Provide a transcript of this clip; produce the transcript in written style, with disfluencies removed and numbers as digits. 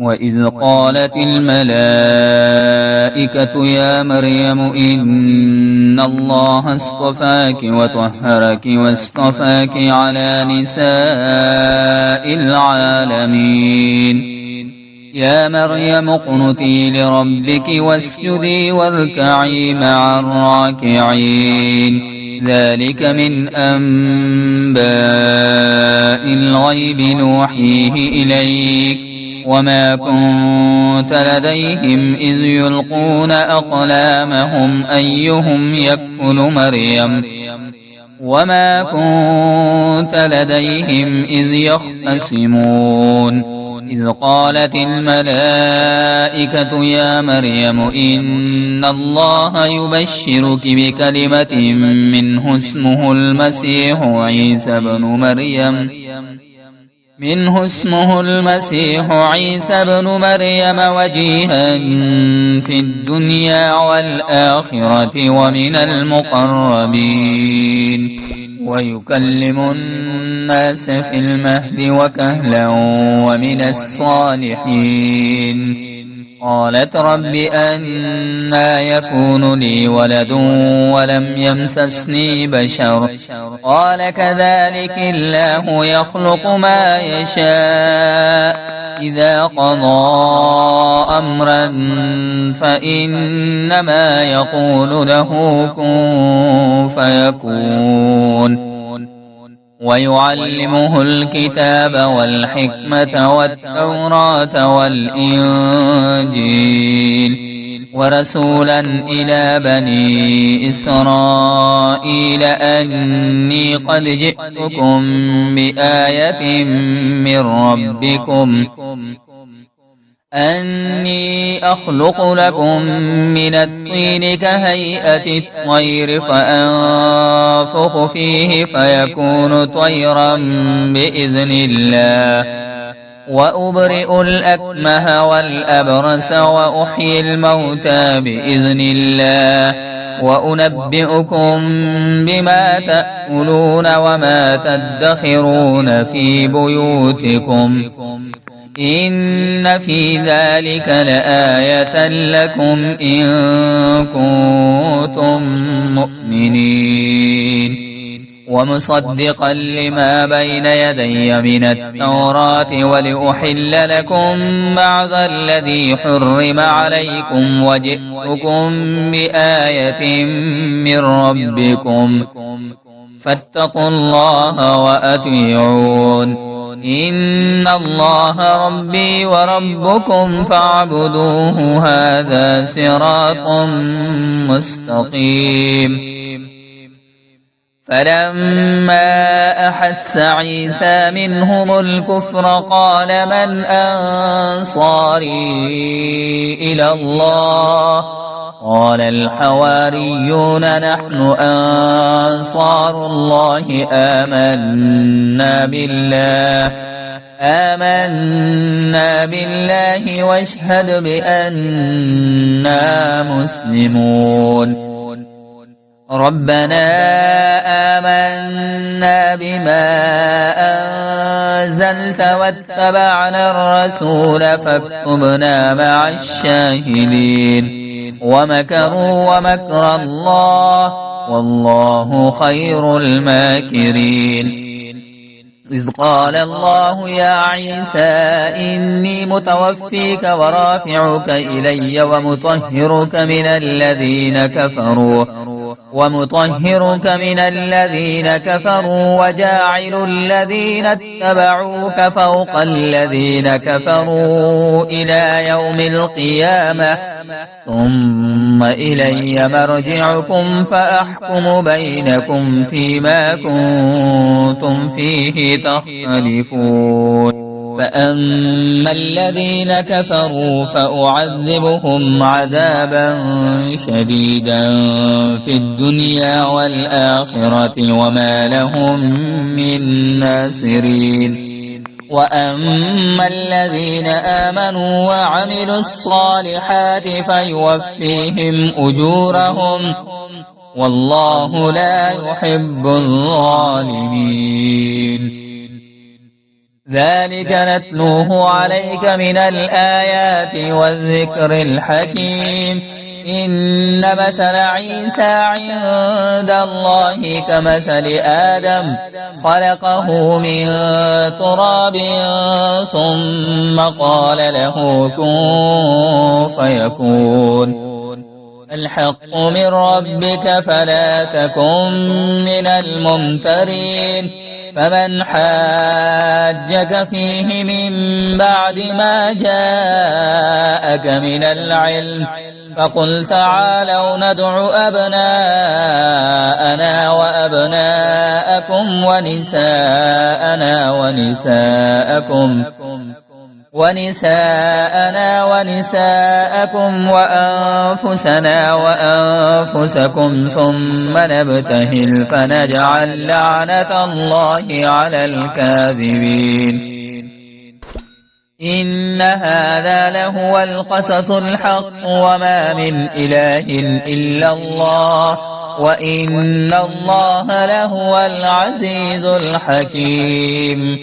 وإذ قالت الملائكة يا مريم إن الله اصطفاك وطهرك واصطفاك على نساء العالمين يا مريم اقنتي لربك واسجدي واركعي مع الراكعين ذلك من أنباء الغيب نوحيه إليك وما كنت لديهم إذ يلقون أقلامهم أيهم يكفل مريم وما كنت لديهم إذ يختصمون إذ قالت الملائكة يا مريم إن الله يبشرك بكلمة منه اسمه المسيح عيسى بن مريم وجيها في الدنيا والآخرة ومن المقربين ويكلم الناس في المهد وكهلا ومن الصالحين قالت رب أنى يكون لي ولد ولم يمسسني بشر قال كذلك الله يخلق ما يشاء إذا قضى أمرا فإنما يقول له كن فيكون ويعلمه الكتاب والحكمة والتوراة والإنجيل ورسولا إلى بني إسرائيل أني قد جئتكم بآية من ربكم أني أخلق لكم من الطين كهيئة الطير فأنفخ فيه فيكون طيرا بإذن الله وأبرئ الأكمه والأبرص وأحيي الموتى بإذن الله وأنبئكم بما تأكلون وما تدخرون في بيوتكم إن في ذلك لآية لكم إن كنتم مؤمنين ومصدقا لما بين يدي من التوراة ولأحل لكم بعض الذي حرم عليكم وجئتكم بآية من ربكم فاتقوا الله وأطيعون إن الله ربي وربكم فاعبدوه هذا صراط مستقيم فلما أحس عيسى منهم الكفر قال من أنصاري إلى الله قال الحواريون نحن أنصار الله آمنا بالله واشهد بأننا مسلمون ربنا آمنا بما أنزلت واتبعنا الرسول فاكتبنا مع الشاهدين ومكروا ومكر الله والله خير الماكرين إذ قال الله يا عيسى إني متوفيك ورافعك إلي ومطهرك من الذين كفروا وجاعل الذين اتبعوك فوق الذين كفروا إلى يوم القيامة ثم إلي مرجعكم فأحكم بينكم فيما كنتم فيه تختلفون فأما الذين كفروا فأعذبهم عذابا شديدا في الدنيا والآخرة وما لهم من ناصرين وأما الذين آمنوا وعملوا الصالحات فيوفيهم أجورهم والله لا يحب الظالمين ذلك نتلوه عليك من الآيات والذكر الحكيم إن مثل عيسى عند الله كمثل آدم خلقه من تراب ثم قال له كن فيكون الحق من ربك فلا تكن من الممترين فمن حاجك فيه من بعد ما جاءك من العلم فقل تعالوا ندع أبناءنا وأبناءكم ونساءنا ونساءكم وأنفسنا وأنفسكم ثم نبتهل فنجعل لعنة الله على الكاذبين إن هذا لهو القصص الحق وما من إله إلا الله وإن الله لهو العزيز الحكيم